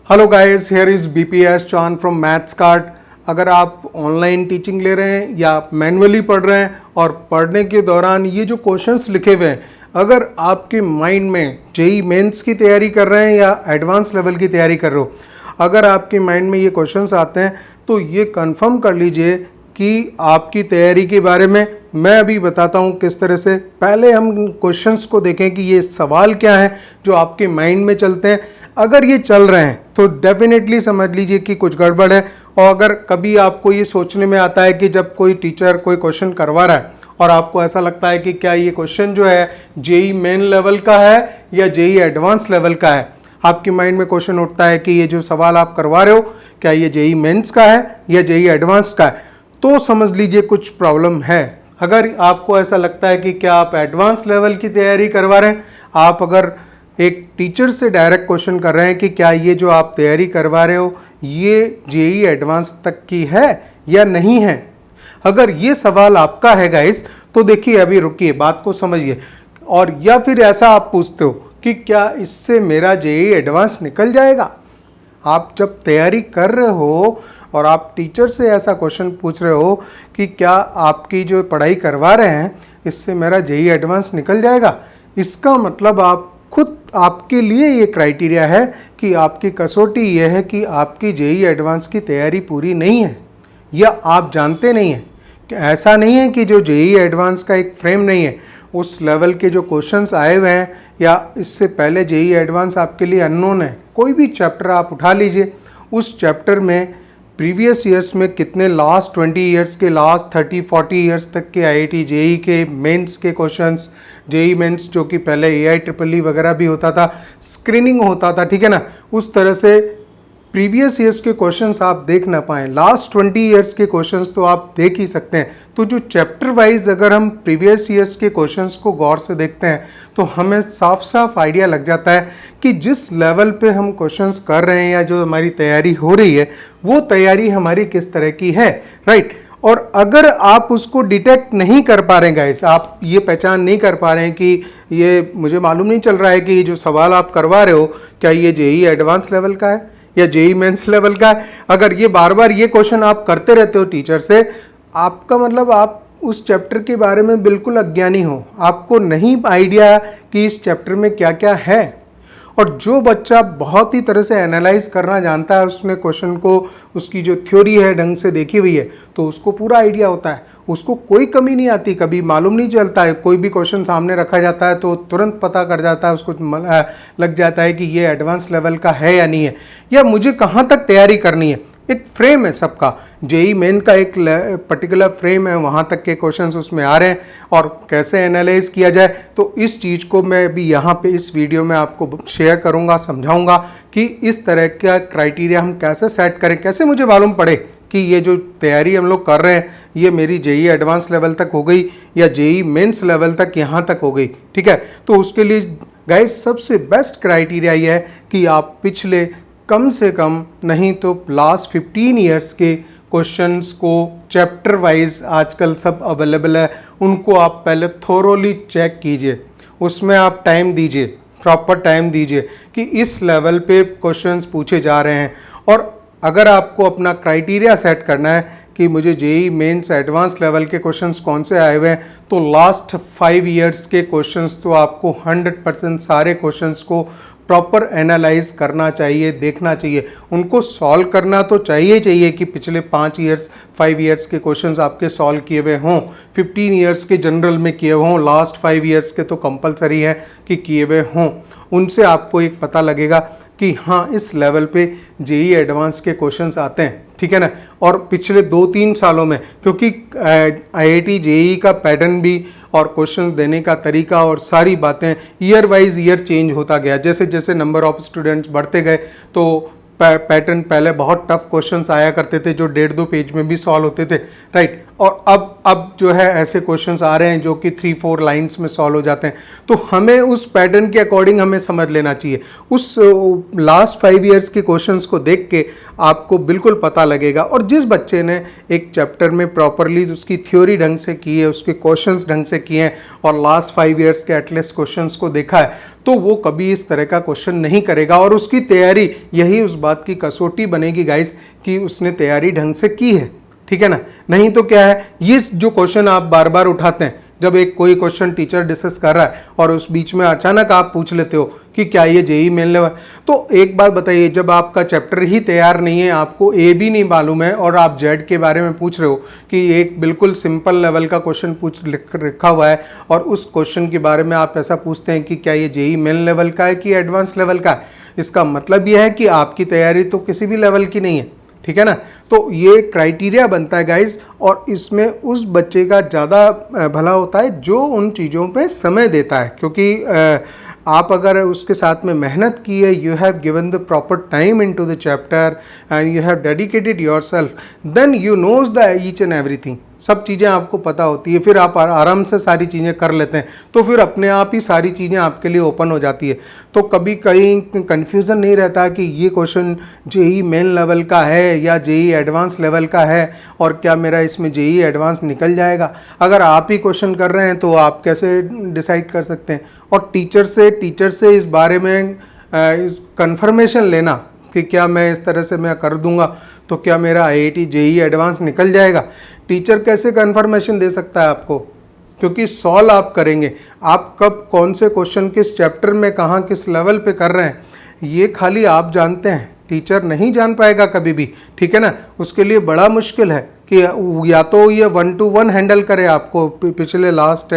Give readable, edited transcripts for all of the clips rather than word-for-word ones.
Hello guys, here is BPS Chauhan from maths card. अगर आप online teaching ले रहे हैं या मैनुअली पढ़ रहे हैं और पढ़ने के दौरान ये जो क्वेश्चंस लिखे हुए हैं, अगर आपके माइंड में जेई मेंस की तैयारी कर रहे हैं या एडवांस लेवल की तैयारी कर रहे हो, अगर आपके माइंड में ये क्वेश्चंस आते हैं तो ये कंफर्म कर लीजिए कि आपकी तैयारी के बारे में मैं अभी बताता हूँ किस तरह से। पहले हम क्वेश्चंस को देखें कि ये सवाल क्या है जो आपके माइंड में चलते हैं। अगर ये चल रहे हैं तो डेफिनेटली समझ लीजिए कि कुछ गड़बड़ है। और अगर कभी आपको ये सोचने में आता है कि जब कोई टीचर कोई क्वेश्चन करवा रहा है और आपको ऐसा लगता है कि क्या ये क्वेश्चन जो है जेई मेन लेवल का है या जेई एडवांस लेवल का है, आपके माइंड में क्वेश्चन उठता है कि ये जो सवाल आप करवा रहे हो क्या ये जेई मेंस का है या जेई एडवांस का है, तो समझ लीजिए कुछ प्रॉब्लम है। अगर आपको ऐसा लगता है कि क्या आप एडवांस लेवल की तैयारी करवा रहे हैं, आप अगर एक टीचर से डायरेक्ट क्वेश्चन कर रहे हैं कि क्या ये जो आप तैयारी करवा रहे हो ये जेई एडवांस तक की है या नहीं है, अगर ये सवाल आपका है गाइस, तो देखिए अभी रुकिए, बात को समझिए। और या फिर ऐसा आप पूछते हो कि क्या इससे मेरा जेई एडवांस निकल जाएगा। आप जब तैयारी कर रहे हो और आप टीचर से ऐसा क्वेश्चन पूछ रहे हो कि क्या आपकी जो पढ़ाई करवा रहे हैं इससे मेरा जेई एडवांस निकल जाएगा, इसका मतलब आप खुद आपके लिए ये क्राइटेरिया है कि आपकी कसौटी ये है कि आपकी जेई एडवांस की तैयारी पूरी नहीं है या आप जानते नहीं हैं। कि ऐसा नहीं है कि जो जेई एडवांस का एक फ्रेम नहीं है, उस लेवल के जो क्वेश्चंस आए हुए हैं या इससे पहले जेई एडवांस आपके लिए अननोन है। कोई भी चैप्टर आप उठा लीजिए, उस चैप्टर में प्रीवियस ईयर्स में कितने लास्ट 20 ईयर्स के, लास्ट 30-40 ईयर्स तक के आईआईटी जेई के मेंस के क्वेश्चंस, जेई मेंस जो कि पहले AIEEE वगैरह भी होता था, स्क्रीनिंग होता था, ठीक है ना, उस तरह से प्रीवियस ईयर्स के क्वेश्चंस आप देख ना पाएँ, लास्ट 20 ईयर्स के क्वेश्चंस तो आप देख ही सकते हैं। तो जो चैप्टर वाइज अगर हम प्रीवियस ईयर्स के क्वेश्चंस को गौर से देखते हैं तो हमें साफ साफ आइडिया लग जाता है कि जिस लेवल पे हम क्वेश्चंस कर रहे हैं या जो हमारी तैयारी हो रही है वो तैयारी हमारी किस तरह की है, राइट। और अगर आप उसको डिटेक्ट नहीं कर पा रहे हैं गाइस, आप ये पहचान नहीं कर पा रहे हैं कि ये मुझे मालूम नहीं चल रहा है कि ये जो सवाल आप करवा रहे हो क्या ये जेई एडवांस लेवल का है या जेई मेंस लेवल का है, अगर ये बार बार ये क्वेश्चन आप करते रहते हो टीचर से, आपका मतलब आप उस चैप्टर के बारे में बिल्कुल अज्ञानी हो, आपको नहीं आइडिया कि इस चैप्टर में क्या क्या है। और जो बच्चा बहुत ही तरह से एनालाइज करना जानता है, उसने क्वेश्चन को, उसकी जो थ्योरी है ढंग से देखी हुई है, तो उसको पूरा आइडिया होता है, उसको कोई कमी नहीं आती, कभी मालूम नहीं चलता है। कोई भी क्वेश्चन सामने रखा जाता है तो तुरंत पता कर जाता है, उसको लग जाता है कि ये एडवांस लेवल का है या नहीं है, या मुझे कहाँ तक तैयारी करनी है। एक फ्रेम है सबका, जेई मेन का एक पर्टिकुलर फ्रेम है, वहाँ तक के क्वेश्चंस उसमें आ रहे हैं और कैसे एनालाइज किया जाए, तो इस चीज़ को मैं भी यहाँ पे इस वीडियो में आपको शेयर करूँगा, समझाऊँगा कि इस तरह का क्राइटेरिया हम कैसे सेट करें, कैसे मुझे मालूम पड़े कि ये जो तैयारी हम लोग कर रहे हैं ये मेरी जेई एडवांस लेवल तक हो गई या जेई मेंस लेवल तक यहाँ तक हो गई, ठीक है। तो उसके लिए गाइस सबसे बेस्ट क्राइटेरिया ये है कि आप पिछले कम से कम नहीं तो लास्ट 15 ईयर्स के क्वेश्चंस को चैप्टर वाइज आजकल सब अवेलेबल है, उनको आप पहले थोरोली चेक कीजिए, उसमें आप टाइम दीजिए, प्रॉपर टाइम दीजिए कि इस लेवल पे क्वेश्चंस पूछे जा रहे हैं। और अगर आपको अपना क्राइटेरिया सेट करना है कि मुझे जेई मेंस एडवांस लेवल के क्वेश्चंस कौन से आए हुए हैं, तो लास्ट 5 ईयर्स के क्वेश्चंस तो आपको 100% सारे क्वेश्चंस को प्रॉपर एनालाइज करना चाहिए, देखना चाहिए, उनको सॉल्व करना तो चाहिए कि पिछले 5 ईयर्स के क्वेश्चंस आपके सॉल्व किए हुए हों, 15 ईयर्स के जनरल में किए हों, लास्ट 5 ईयर्स के तो कंपलसरी है कि किए हुए हों। उनसे आपको एक पता लगेगा कि हाँ इस लेवल पे जेई एडवांस के क्वेश्चंस आते हैं, ठीक है ना। और पिछले 2-3 सालों में, क्योंकि आईआईटी जेई का पैटर्न भी और क्वेश्चंस देने का तरीका और सारी बातें ईयर वाइज ईयर चेंज होता गया, जैसे जैसे नंबर ऑफ स्टूडेंट्स बढ़ते गए तो पैटर्न, पहले बहुत टफ क्वेश्चंस आया करते थे जो 1.5-2 पेज में भी सॉल्व होते थे, राइट। और अब जो है ऐसे क्वेश्चंस आ रहे हैं जो कि 3-4 लाइंस में सॉल्व हो जाते हैं। तो हमें उस पैटर्न के अकॉर्डिंग हमें समझ लेना चाहिए। उस लास्ट 5 इयर्स के क्वेश्चंस को देख के आपको बिल्कुल पता लगेगा। और जिस बच्चे ने एक चैप्टर में प्रॉपरली उसकी थ्योरी ढंग से की है, उसके क्वेश्चंस ढंग से किए हैं और लास्ट 5 इयर्स के एटलीस्ट क्वेश्चंस को देखा है, तो वो कभी इस तरह का क्वेश्चन नहीं करेगा। और उसकी तैयारी, यही उस बात की कसौटी बनेगी गाइस कि उसने तैयारी ढंग से की है, ठीक है ना। नहीं तो क्या है, ये जो क्वेश्चन आप बार बार उठाते हैं, जब एक कोई क्वेश्चन टीचर डिस्कस कर रहा है और उस बीच में अचानक आप पूछ लेते हो कि क्या ये जेईई मेन लेवल, तो एक बात बताइए, जब आपका चैप्टर ही तैयार नहीं है, आपको ए भी नहीं मालूम है और आप जेड के बारे में पूछ रहे हो कि एक बिल्कुल सिंपल लेवल का क्वेश्चन पूछ रखा हुआ है और उस क्वेश्चन के बारे में आप ऐसा पूछते हैं कि क्या ये जेईई मेन लेवल का है कि एडवांस लेवल का है, इसका मतलब यह है कि आपकी तैयारी तो किसी भी लेवल की नहीं है, ठीक है ना। तो ये क्राइटेरिया बनता है गाइज, और इसमें उस बच्चे का ज़्यादा भला होता है जो उन चीज़ों पे समय देता है, क्योंकि आप अगर उसके साथ में मेहनत की है, you have given the proper time into the chapter and you have dedicated yourself, then you knows the each and everything, सब चीज़ें आपको पता होती है, फिर आप आराम से सारी चीज़ें कर लेते हैं, तो फिर अपने आप ही सारी चीज़ें आपके लिए ओपन हो जाती है। तो कभी कहीं कन्फ्यूज़न नहीं रहता कि ये क्वेश्चन जेईई मेन लेवल का है या जेईई एडवांस लेवल का है और क्या मेरा इसमें जेईई एडवांस निकल जाएगा। अगर आप ही क्वेश्चन कर रहे हैं तो आप कैसे डिसाइड कर सकते हैं। और टीचर से इस बारे में कंफर्मेशन लेना कि क्या मैं इस तरह से मैं कर दूंगा तो क्या मेरा आईआईटी जेईई एडवांस निकल जाएगा, टीचर कैसे कंफर्मेशन दे सकता है आपको, क्योंकि सॉल्व आप करेंगे, आप कब कौन से क्वेश्चन किस चैप्टर में कहाँ किस लेवल पे कर रहे हैं ये खाली आप जानते हैं, टीचर नहीं जान पाएगा कभी भी, ठीक है ना। उसके लिए बड़ा मुश्किल है कि या तो ये 1-to-1 हैंडल करे आपको, पिछले लास्ट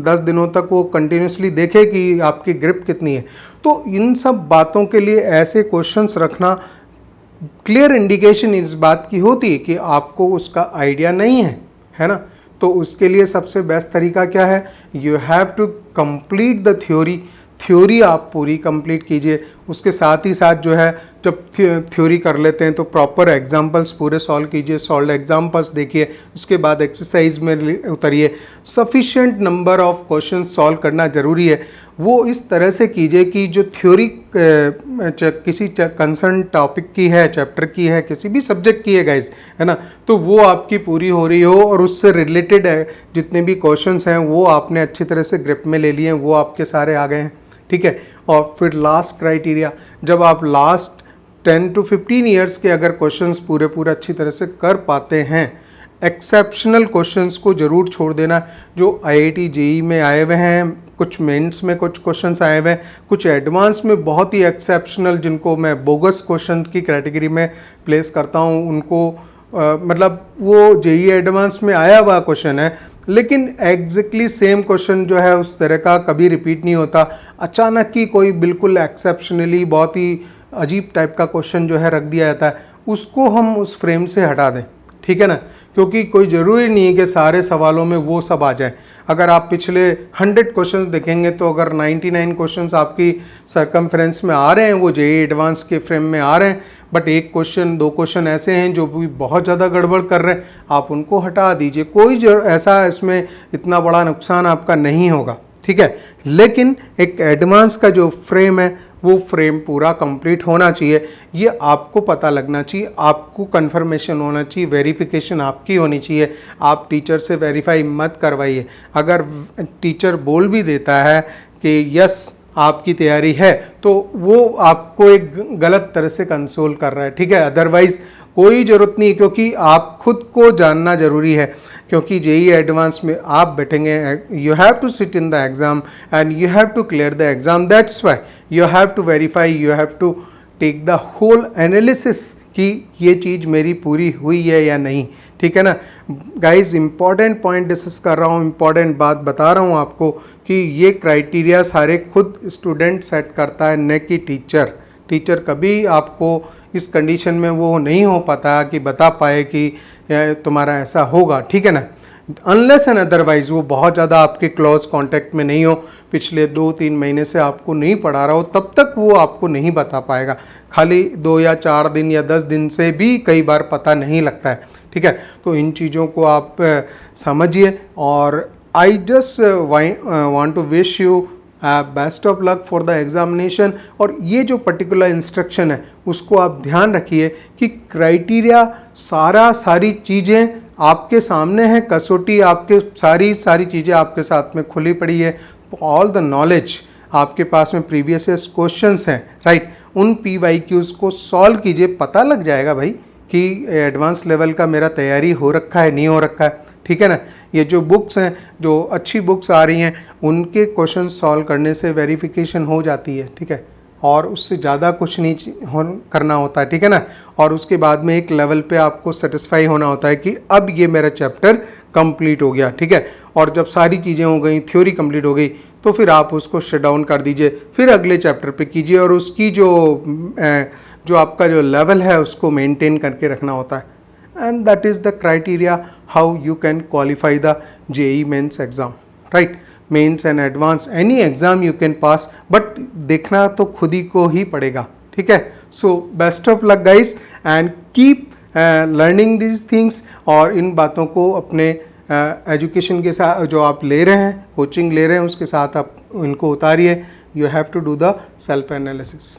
10 दिनों तक वो कंटिन्यूसली देखे कि आपकी ग्रिप कितनी है। तो इन सब बातों के लिए ऐसे क्वेश्चंस रखना क्लियर इंडिकेशन इस बात की होती है कि आपको उसका आइडिया नहीं है ना। तो उसके लिए सबसे बेस्ट तरीका क्या है, you have to complete the theory आप पूरी कंप्लीट कीजिए। उसके साथ ही साथ जो है जब थ्योरी कर लेते हैं तो प्रॉपर एग्जांपल्स पूरे सॉल्व कीजिए, सॉल्व एग्जांपल्स देखिए, उसके बाद एक्सरसाइज में उतरिए। Sufficient number of question solve करना ज़रूरी है। वो इस तरह से कीजिए कि जो थ्योरी किसी कंसर्न टॉपिक की है, चैप्टर की है, किसी भी सब्जेक्ट की है गाइज, है ना, तो वो आपकी पूरी हो रही हो और उससे रिलेटेड है जितने भी क्वेश्चंस हैं वो आपने अच्छी तरह से ग्रिप में ले लिए हैं, वो आपके सारे आ गए हैं, ठीक है। और फिर लास्ट क्राइटेरिया, जब आप लास्ट 10 to 15 ईयर्स के अगर क्वेश्चंस पूरे अच्छी तरह से कर पाते हैं, एक्सेप्शनल क्वेश्चंस को ज़रूर छोड़ देना जो आईआईटी जेईई में आए हुए हैं, कुछ मेंस में कुछ क्वेश्चंस आए हुए हैं, कुछ एडवांस में बहुत ही एक्सेप्शनल जिनको मैं बोगस क्वेश्चन की कैटेगरी में प्लेस करता हूं, उनको मतलब वो जेईई एडवांस में आया हुआ क्वेश्चन है लेकिन एग्जैक्टली सेम क्वेश्चन जो है उस तरह का कभी रिपीट नहीं होता, अचानक ही कोई बिल्कुल एक्सेप्शनली बहुत ही अजीब टाइप का क्वेश्चन जो है रख दिया जाता है, उसको हम उस फ्रेम से हटा दें, ठीक है ना। क्योंकि कोई ज़रूरी नहीं है कि सारे सवालों में वो सब आ जाए। अगर आप पिछले 100 क्वेश्चंस देखेंगे तो अगर 99 क्वेश्चंस आपकी सर्कमफ्रेंस में आ रहे हैं, वो जेईई एडवांस के फ्रेम में आ रहे हैं, बट एक क्वेश्चन 2 क्वेश्चन ऐसे हैं जो भी बहुत ज़्यादा गड़बड़ कर रहे हैं, आप उनको हटा दीजिए। कोई ऐसा इसमें इतना बड़ा नुकसान आपका नहीं होगा, ठीक है। लेकिन एक एडवांस का जो फ्रेम है वो फ्रेम पूरा कंप्लीट होना चाहिए, ये आपको पता लगना चाहिए, आपको कंफर्मेशन होना चाहिए, वेरिफिकेशन आपकी होनी चाहिए। आप टीचर से वेरीफाई मत करवाइए। अगर टीचर बोल भी देता है कि यस आपकी तैयारी है तो वो आपको एक गलत तरह से कंसोल कर रहा है, ठीक है। अदरवाइज कोई ज़रूरत नहीं, क्योंकि आप खुद को जानना ज़रूरी है, क्योंकि जेईई एडवांस में आप बैठेंगे, you have to sit in the exam and you have to clear the exam, that's why you have to verify, you have to take the whole analysis कि ये चीज़ मेरी पूरी हुई है या नहीं, ठीक है ना। गाइज इंपॉर्टेंट पॉइंट डिस्कस कर रहा हूँ, इंपॉर्टेंट बात बता रहा हूँ आपको कि ये क्राइटेरिया सारे खुद स्टूडेंट सेट करता है, न कि टीचर कभी आपको इस कंडीशन में वो नहीं हो पाता कि बता पाए कि तुम्हारा ऐसा होगा, ठीक है ना। अनलेस एंड अदरवाइज वो बहुत ज़्यादा आपके क्लोज कांटेक्ट में नहीं हो, पिछले 2-3 महीने से आपको नहीं पढ़ा रहा हो, तब तक वो आपको नहीं बता पाएगा। खाली 2 या 4 दिन या 10 दिन से भी कई बार पता नहीं लगता है, ठीक है। तो इन चीज़ों को आप समझिए, और I just want to wish you best of luck for the examination. और ये जो पर्टिकुलर इंस्ट्रक्शन है उसको आप ध्यान रखिए कि क्राइटेरिया सारी चीज़ें आपके सामने है, कसौटी आपके सारी चीज़ें आपके साथ में खुली पड़ी है। ऑल द नॉलेज आपके पास में प्रीवियस ईयर्स क्वेश्चंस हैं, राइट, उन PYQs को सॉल्व कीजिए, पता लग जाएगा भाई कि एडवांस लेवल का मेरा तैयारी हो रखा है नहीं हो रखा है, ठीक है ना। ये जो बुक्स हैं, जो अच्छी बुक्स आ रही हैं, उनके क्वेश्चन सॉल्व करने से वेरिफिकेशन हो जाती है, ठीक है, और उससे ज़्यादा कुछ नहीं करना होता है, ठीक है ना। और उसके बाद में एक लेवल पे आपको सेटिस्फाई होना होता है कि अब ये मेरा चैप्टर कंप्लीट हो गया, ठीक है। और जब सारी चीज़ें हो गई, थ्योरी कंप्लीट हो गई, तो फिर आप उसको शट डाउन कर दीजिए, फिर अगले चैप्टर पे कीजिए, और उसकी जो आपका जो लेवल है उसको मेंटेन करके रखना होता है। And that is the criteria how you can qualify the JEE mains exam, right. Mains and advance any exam you can pass, but देखना तो खुद ही को ही पड़ेगा, ठीक है। So best of luck guys, and keep learning these things. और इन बातों को अपने एजुकेशन के साथ जो आप ले रहे हैं, कोचिंग ले रहे हैं, उसके साथ आप इनको उतारिए। You have to do the self analysis.